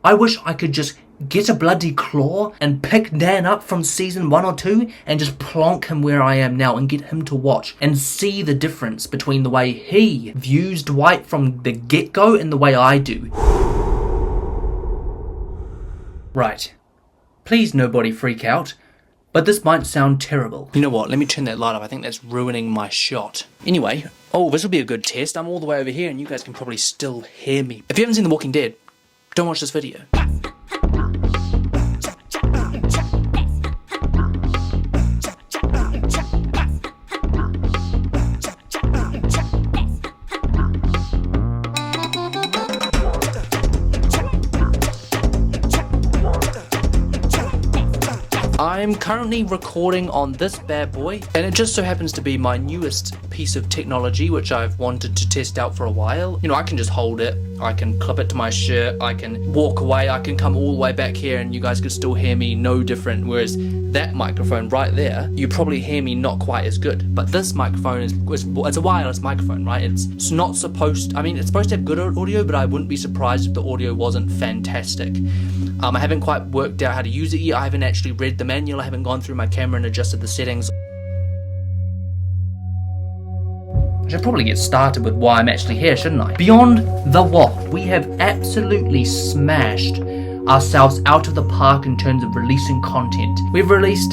I wish I could just get a bloody claw and pick Dan up from season 1 or 2 and just plonk him where I am now and get him to watch and see the difference between the way he views Dwight from the get-go and the way I do. Right. Please nobody freak out, but this might sound terrible. You know what, let me turn that light off. I think that's ruining my shot. Anyway, this will be a good test. I'm all the way over here and you guys can probably still hear me. If you haven't seen The Walking Dead, don't watch this video. I'm currently recording on this bad boy, and it just so happens to be my newest piece of technology which I've wanted to test out for a while. You know, I can just hold it, I can clip it to my shirt, I can walk away, I can come all the way back here and you guys could still hear me no different, whereas that microphone right there, you probably hear me not quite as good. But this microphone it's a wireless microphone, right? It's not supposed, I mean, it's supposed to have good audio, but I wouldn't be surprised if the audio wasn't fantastic. I haven't quite worked out how to use it yet. I haven't actually read the manual, I haven't gone through my camera and adjusted the settings. I should probably get started with why I'm actually here, shouldn't I? Beyond the what? We have absolutely smashed ourselves out of the park in terms of releasing content. We've released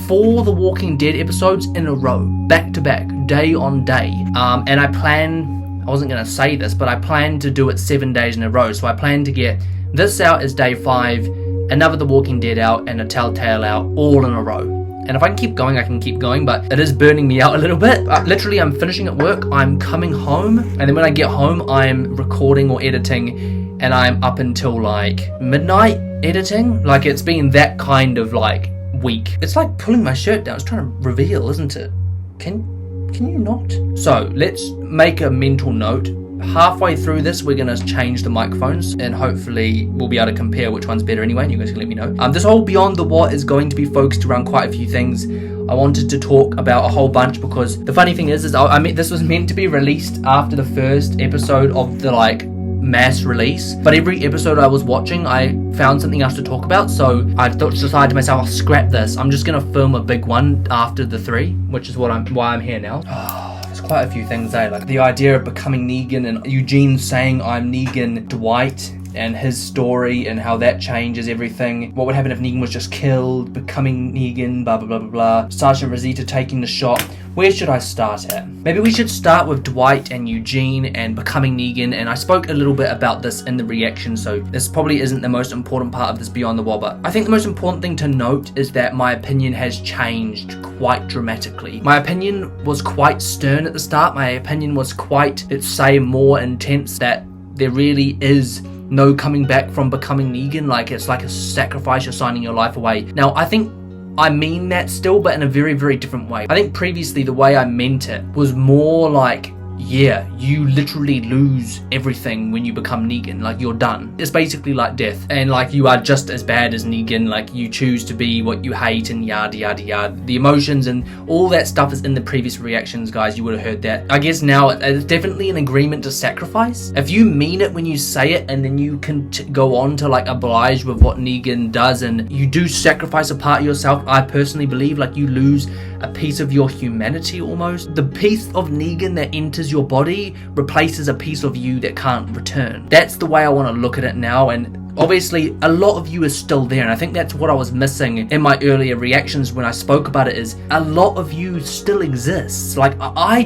4 The Walking Dead episodes in a row, back to back, day on day. And I wasn't going to say this, but I plan to do it 7 days in a row. So I plan to get this out as day 5, another The Walking Dead out, and a Telltale out, all in a row. And if I can keep going, I can keep going, but it is burning me out a little bit. Literally, I'm finishing at work, I'm coming home, and then when I get home, I'm recording or editing, and I'm up until like midnight editing. Like, it's been that kind of like week. It's like pulling my shirt down. It's trying to reveal, isn't it? Can you not? So let's make a mental note. Halfway through this, we're going to change the microphones and hopefully we'll be able to compare which one's better anyway, and you guys can let me know. This whole Beyond the What is going to be focused around quite a few things. I wanted to talk about a whole bunch because the funny thing is this was meant to be released after the first episode of the like mass release, but every episode I was watching I found something else to talk about, so I decided to myself, I'll scrap this. I'm just going to film a big one after the 3, which is why I'm here now. Quite a few things, like the idea of becoming Negan and Eugene saying I'm Negan, Dwight and his story and how that changes everything. What would happen if Negan was just killed, becoming Negan, blah blah blah blah blah. Sergeant Rosita taking the shot. Where should I start at? Maybe we should start with Dwight and Eugene and becoming Negan, and I spoke a little bit about this in the reaction, so this probably isn't the most important part of this Beyond the Wall, but I think the most important thing to note is that my opinion has changed quite dramatically. My opinion was quite stern at the start. My opinion was quite, let's say, more intense, that there really is no coming back from becoming Negan. Like, it's like a sacrifice, you're signing your life away. Now, I think I mean that still, but in a very, very different way. I think previously the way I meant it was more like, yeah, you literally lose everything when you become Negan. Like, you're done. It's basically like death. And like, you are just as bad as Negan. Like, you choose to be what you hate and yada yada yada. The emotions and all that stuff is in the previous reactions, guys. You would have heard that. I guess now it's definitely an agreement to sacrifice. If you mean it when you say it and then you can go on to like oblige with what Negan does and you do sacrifice a part of yourself, I personally believe like you lose a piece of your humanity almost. The piece of Negan that enters your body replaces a piece of you that can't return. That's the way I want to look at it now, and obviously a lot of you is still there, and I think that's what I was missing in my earlier reactions when I spoke about it, is a lot of you still exists. Like, I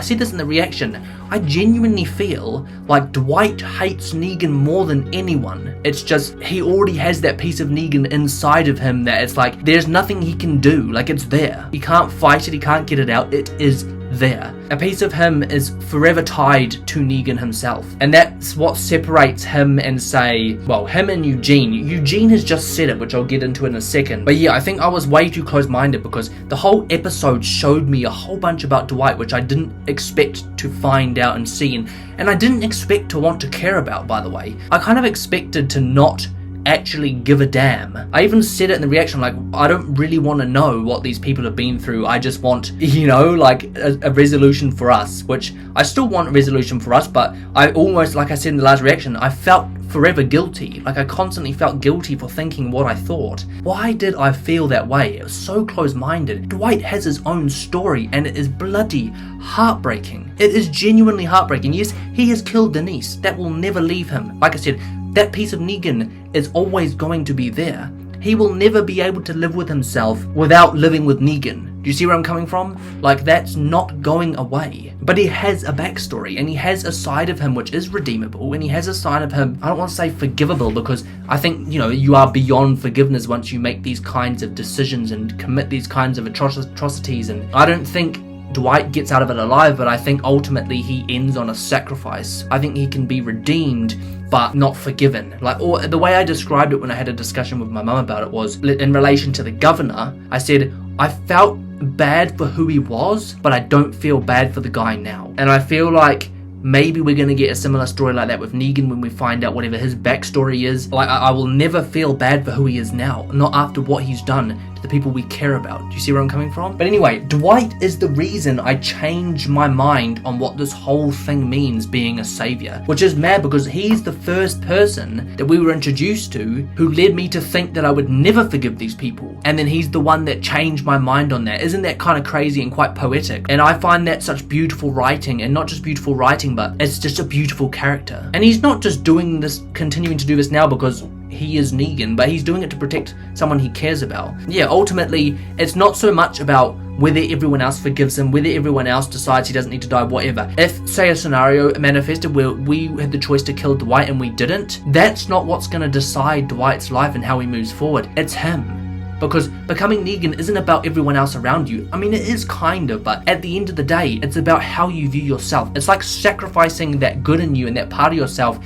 said this in the reaction, I genuinely feel like Dwight hates Negan more than anyone. It's just he already has that piece of Negan inside of him that it's like there's nothing he can do. Like, it's there. He can't fight it, he can't get it out. It is there. A piece of him is forever tied to Negan himself, and that's what separates him and him and Eugene. Eugene has just said it, which I'll get into in a second, but yeah, I think I was way too close-minded because the whole episode showed me a whole bunch about Dwight which I didn't expect to find out and see, and I didn't expect to want to care about, by the way. I kind of expected to not actually give a damn. I even said it in the reaction, like, I don't really want to know what these people have been through. I just want, you know, like a resolution for us, which I still want a resolution for us, but I almost, like I said in the last reaction, I felt forever guilty. Like, I constantly felt guilty for thinking what I thought. Why did I feel that way? It was so close-minded. Dwight has his own story, and it is bloody heartbreaking. It is genuinely heartbreaking. Yes, he has killed Denise. That will never leave him. Like I said, that piece of Negan is always going to be there. He will never be able to live with himself without living with Negan. Do you see where I'm coming from? Like, that's not going away. But he has a backstory, and he has a side of him which is redeemable, and he has a side of him, I don't want to say forgivable, because I think, you know, you are beyond forgiveness once you make these kinds of decisions and commit these kinds of atrocities, and I don't think Dwight gets out of it alive, but I think ultimately he ends on a sacrifice. I think he can be redeemed, but not forgiven. Like, or the way I described it when I had a discussion with my mum about it was, in relation to the governor, I said, I felt bad for who he was, but I don't feel bad for the guy now. And I feel like maybe we're going to get a similar story like that with Negan when we find out whatever his backstory is. Like, I will never feel bad for who he is now, not after what he's done to the people we care about. Do you see where I'm coming from? But anyway, Dwight is the reason I changed my mind on what this whole thing means, being a savior. Which is mad, because he's the first person that we were introduced to who led me to think that I would never forgive these people. And then he's the one that changed my mind on that. Isn't that kind of crazy and quite poetic? And I find that such beautiful writing, and not just beautiful writing, but it's just a beautiful character. And he's not just doing this, continuing to do this now because he is Negan, but he's doing it to protect someone he cares about. Yeah, ultimately, it's not so much about whether everyone else forgives him, whether everyone else decides he doesn't need to die, whatever. If, say, a scenario manifested where we had the choice to kill Dwight and we didn't, that's not what's going to decide Dwight's life and how he moves forward. It's him. Because becoming Negan isn't about everyone else around you. I mean, it is kind of, but at the end of the day, it's about how you view yourself. It's like sacrificing that good in you and that part of yourself.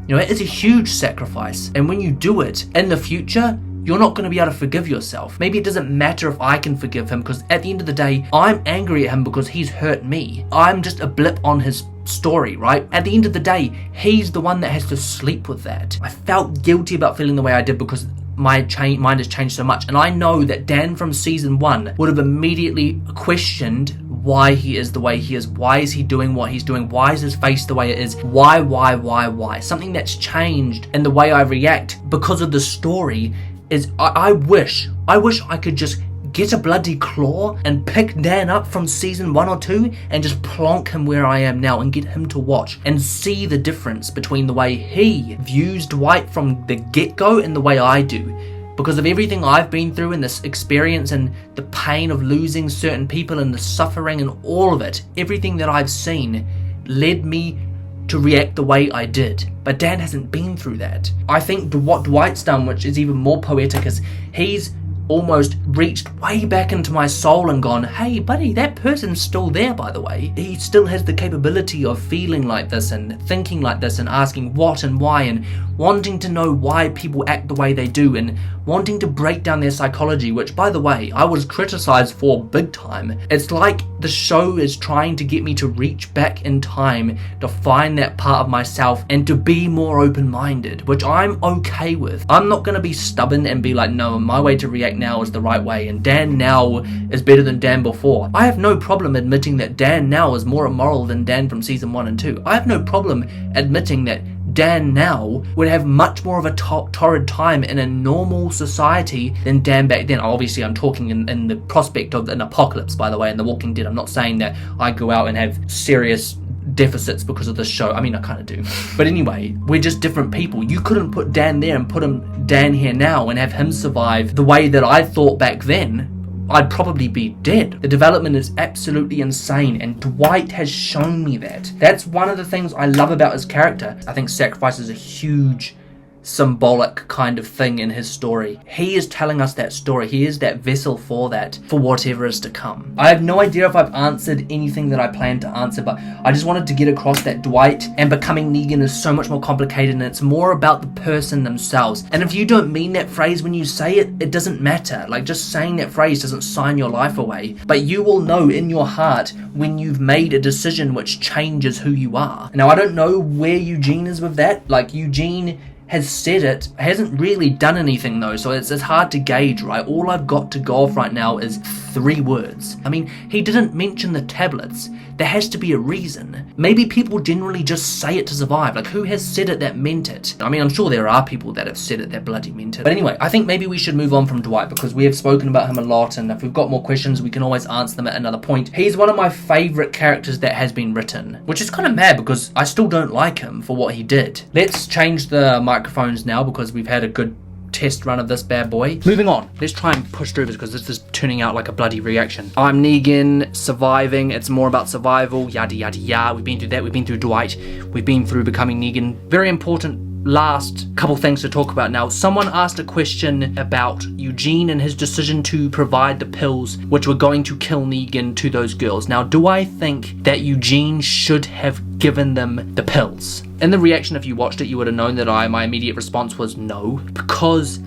You know, it is a huge sacrifice. And when you do it in the future, you're not going to be able to forgive yourself. Maybe it doesn't matter if I can forgive him, because at the end of the day, I'm angry at him because he's hurt me. I'm just a blip on his story, right? At the end of the day, he's the one that has to sleep with that. I felt guilty about feeling the way I did because my mind has changed so much. And I know that Dan from season 1 would have immediately questioned why he is the way he is. Why is he doing what he's doing? Why is his face the way it is? Why? Something that's changed in the way I react because of the story is I wish I could just get a bloody claw and pick Dan up from season 1 or 2 and just plonk him where I am now and get him to watch and see the difference between the way he views Dwight from the get-go and the way I do. Because of everything I've been through and this experience and the pain of losing certain people and the suffering and all of it, everything that I've seen led me to react the way I did. But Dan hasn't been through that. I think what Dwight's done, which is even more poetic, is he's almost reached way back into my soul and gone, hey buddy, that person's still there, by the way. He still has the capability of feeling like this and thinking like this and asking what and why and wanting to know why people act the way they do and wanting to break down their psychology, which, by the way, I was criticized for big time. It's like the show is trying to get me to reach back in time to find that part of myself and to be more open-minded, which I'm okay with. I'm not going to be stubborn and be like, no, my way to react now is the right way and Dan now is better than Dan before. I have no problem admitting that Dan now is more immoral than Dan from season 1 and 2. I have no problem admitting that Dan now would have much more of a torrid time in a normal society than Dan back then. Obviously, I'm talking in the prospect of an apocalypse, by the way, in The Walking Dead. I'm not saying that I go out and have serious deficits because of this show. I mean, I kind of do. But anyway, we're just different people. You couldn't put Dan there and put Dan here now and have him survive the way that I thought back then. I'd probably be dead. The development is absolutely insane, and Dwight has shown me that. That's one of the things I love about his character. I think sacrifice is a huge symbolic kind of thing in his story. He is telling us that story. He is that vessel for that, for whatever is to come. I have no idea if I've answered anything that I planned to answer, but I just wanted to get across that Dwight and becoming Negan is so much more complicated, and it's more about the person themselves. And if you don't mean that phrase when you say it, it doesn't matter. Like, just saying that phrase doesn't sign your life away. But you will know in your heart when you've made a decision which changes who you are. Now, I don't know where Eugene is with that. Like, Eugene has said it, hasn't really done anything though, so it's hard to gauge, right? All I've got to go off right now is 3 words. I mean, he didn't mention the tablets. There has to be a reason. Maybe people generally just say it to survive. Like, who has said it that meant it? I mean, I'm sure there are people that have said it that bloody meant it. But anyway, I think maybe we should move on from Dwight, because we have spoken about him a lot, and if we've got more questions, we can always answer them at another point. He's one of my favourite characters that has been written, which is kind of mad because I still don't like him for what he did. Let's change the microphones now because we've had a good test run of this bad boy. Moving on, let's try and push through this because this is turning out like a bloody reaction. I'm Negan, surviving, it's more about survival, yada yada yada. We've been through that, we've been through Dwight, we've been through becoming Negan. Very important last couple things to talk about now. Someone asked a question about Eugene and his decision to provide the pills which were going to kill Negan to those girls. Now, do I think that Eugene should have given them the pills? In the reaction, if you watched it, you would have known that my immediate response was no, because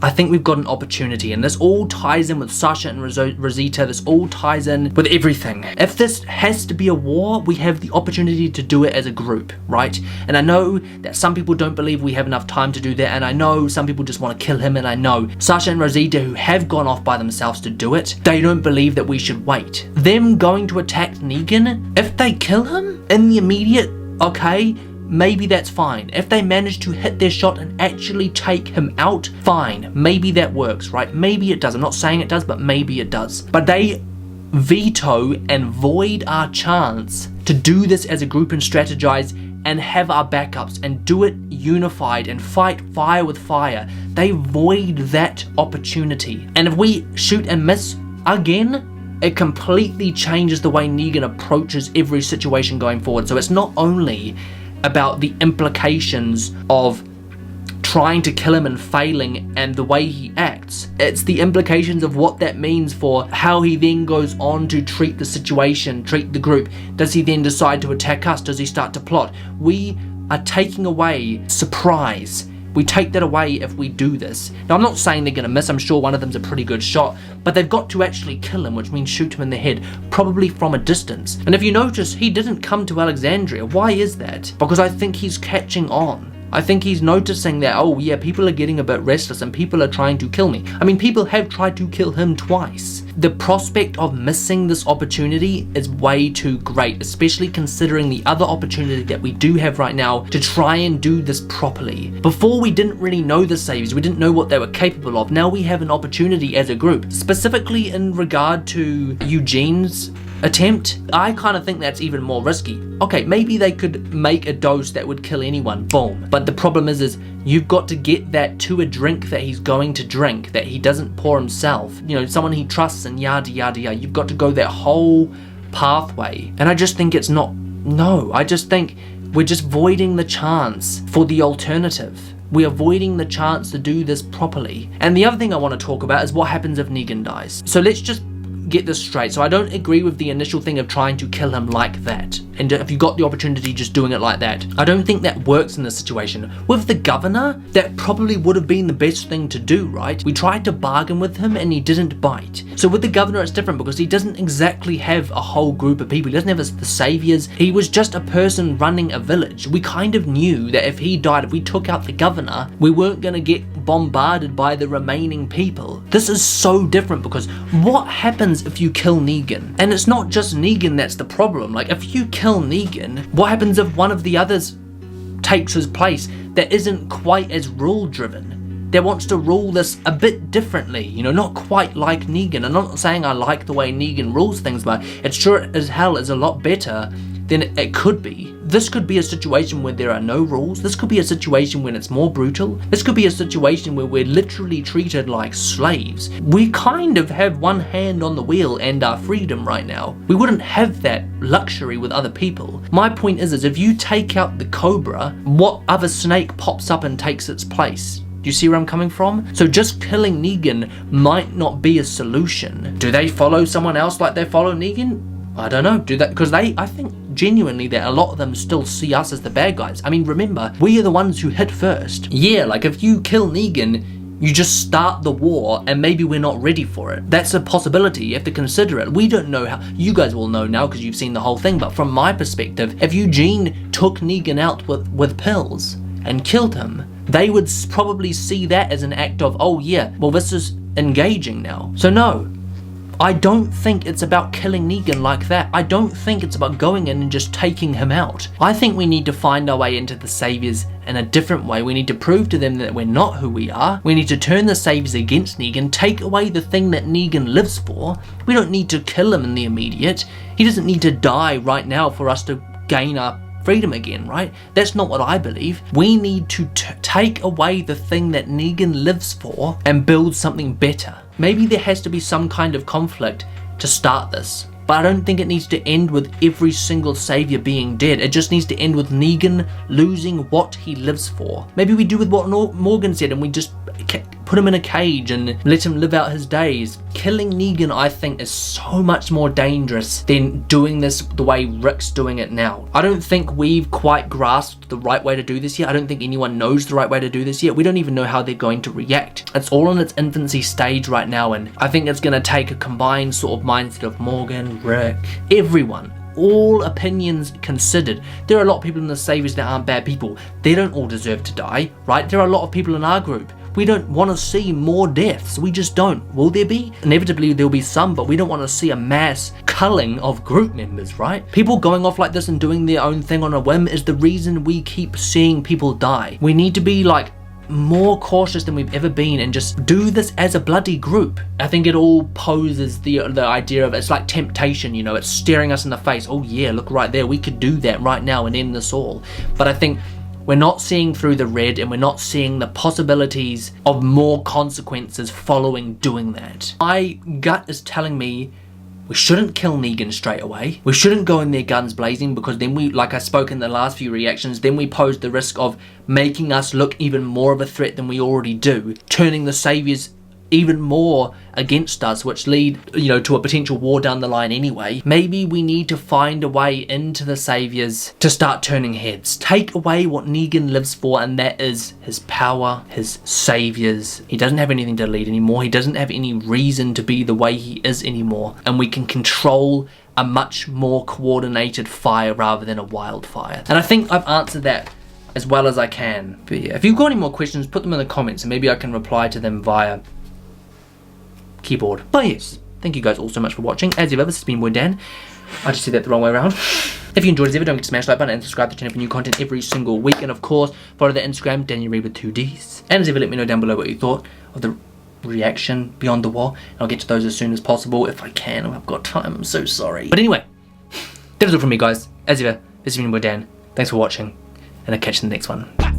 I think we've got an opportunity, and this all ties in with Sasha and Rosita. This all ties in with everything. If this has to be a war, we have the opportunity to do it as a group, right? And I know that some people don't believe we have enough time to do that, and I know some people just want to kill him, and I know Sasha and Rosita, who have gone off by themselves to do it, they don't believe that we should wait. Them going to attack Negan, if they kill him in the immediate, okay, maybe that's fine. If they manage to hit their shot and actually take him out, fine. Maybe that works, right? Maybe it does. I'm not saying it does, but maybe it does. But they veto and void our chance to do this as a group and strategize and have our backups and do it unified and fight fire with fire. They void that opportunity. And if we shoot and miss again, it completely changes the way Negan approaches every situation going forward. So it's not only about the implications of trying to kill him and failing and the way he acts, it's the implications of what that means for how he then goes on to treat the situation, treat the group. Does he then decide to attack us? Does he start to plot? We are taking away surprise. We take that away if we do this. Now, I'm not saying they're going to miss. I'm sure one of them's a pretty good shot, but they've got to actually kill him, which means shoot him in the head, probably from a distance. And if you notice, he didn't come to Alexandria. Why is that? Because I think he's catching on. I think he's noticing that, oh yeah, people are getting a bit restless and people are trying to kill me. I mean, people have tried to kill him twice. The prospect of missing this opportunity is way too great, especially considering the other opportunity that we do have right now to try and do this properly. Before, we didn't really know the Saviors, we didn't know what they were capable of. Now we have an opportunity as a group, specifically in regard to Eugene's attempt. I kind of think that's even more risky. Okay, maybe they could make a dose that would kill anyone, boom. But the problem is you've got to get that to a drink that he's going to drink, that he doesn't pour himself, you know, someone he trusts and yada yada yada. You've got to go that whole pathway. And I just think it's not, no, I just think we're just voiding the chance for the alternative. We are avoiding the chance to do this properly. And the other thing I want to talk about is what happens if Negan dies. So let's just get this straight. So I don't agree with the initial thing of trying to kill him like that, and if you got the opportunity just doing it like that. I don't think that works in this situation. With the governor, that probably would have been the best thing to do, right? We tried to bargain with him and he didn't bite. So with the governor it's different because he doesn't exactly have a whole group of people. He doesn't have the saviors. He was just a person running a village. We kind of knew that if he died, if we took out the governor, we weren't going to get bombarded by the remaining people. This is so different because what happens if you kill Negan? And it's not just Negan that's the problem. Like, if you kill Negan, what happens if one of the others takes his place that isn't quite as rule driven, that wants to rule this a bit differently, you know, not quite like Negan? I'm not saying I like the way Negan rules things, but it sure as hell is a lot better than it could be. This could be a situation where there are no rules. This could be a situation when it's more brutal. This could be a situation where we're literally treated like slaves. We kind of have one hand on the wheel and our freedom right now. We wouldn't have that luxury with other people. My point is if you take out the Cobra, what other snake pops up and takes its place? Do you see where I'm coming from? So just killing Negan might not be a solution. Do they follow someone else like they follow Negan? I don't know, do that, because I think genuinely that a lot of them still see us as the bad guys. I mean, remember, we are the ones who hit first. Yeah, like if you kill Negan, you just start the war and maybe we're not ready for it. That's a possibility, you have to consider it. We don't know how, you guys will know now because you've seen the whole thing, but from my perspective, if Eugene took Negan out with pills, and killed him, they would probably see that as an act of, oh yeah, well this is engaging now. So no, I don't think it's about killing Negan like that. I don't think it's about going in and just taking him out. I think we need to find our way into the Saviors in a different way. We need to prove to them that we're not who we are. We need to turn the Saviors against Negan, take away the thing that Negan lives for. We don't need to kill him in the immediate. He doesn't need to die right now for us to gain our freedom again, right? That's not what I believe. We need to take away the thing that Negan lives for and build something better. Maybe there has to be some kind of conflict to start this, but I don't think it needs to end with every single savior being dead. It just needs to end with Negan losing what he lives for. Maybe we do with what Morgan said and we just put him in a cage and let him live out his days. Killing Negan, I think, is so much more dangerous than doing this the way Rick's doing it now. I don't think we've quite grasped the right way to do this yet. I don't think anyone knows the right way to do this yet. We don't even know how they're going to react. It's all in its infancy stage right now, and I think it's going to take a combined sort of mindset of Morgan, Rick, everyone. All opinions considered. There are a lot of people in the Saviors that aren't bad people. They don't all deserve to die, right? There are a lot of people in our group. We don't want to see more deaths. We just don't. Will there be? Inevitably there'll be some, but we don't want to see a mass culling of group members, right? People going off like this and doing their own thing on a whim is the reason we keep seeing people die. We need to be like more cautious than we've ever been and just do this as a bloody group. I think it all poses the idea of, it's like temptation, you know, it's staring us in the face. Oh yeah, look right there, we could do that right now and end this all. But I think we're not seeing through the red, and we're not seeing the possibilities of more consequences following doing that. My gut is telling me we shouldn't kill Negan straight away. We shouldn't go in there guns blazing, because then we, like I spoke in the last few reactions, then we pose the risk of making us look even more of a threat than we already do, turning the Saviors even more against us, which lead, you know, to a potential war down the line anyway. Maybe we need to find a way into the Saviors to start turning heads. Take away what Negan lives for, and that is his power, his Saviors. He doesn't have anything to lead anymore. He doesn't have any reason to be the way he is anymore. And we can control a much more coordinated fire rather than a wildfire. And I think I've answered that as well as I can. But yeah, if you've got any more questions, put them in the comments and maybe I can reply to them via keyboard. But yes, thank you guys all so much for watching. As ever, this has been Boy Dan. I just said that the wrong way around. If you enjoyed as ever, don't forget to smash the like button and subscribe to the channel for new content every single week. And of course, follow the Instagram, Daniel Reed with 2 Ds. And as ever, let me know down below what you thought of the reaction Beyond the Wall. And I'll get to those as soon as possible if I can, or I've got time. I'm so sorry. But anyway, that is all from me, guys. As ever, this has been Boy Dan. Thanks for watching, and I'll catch you in the next one. Bye.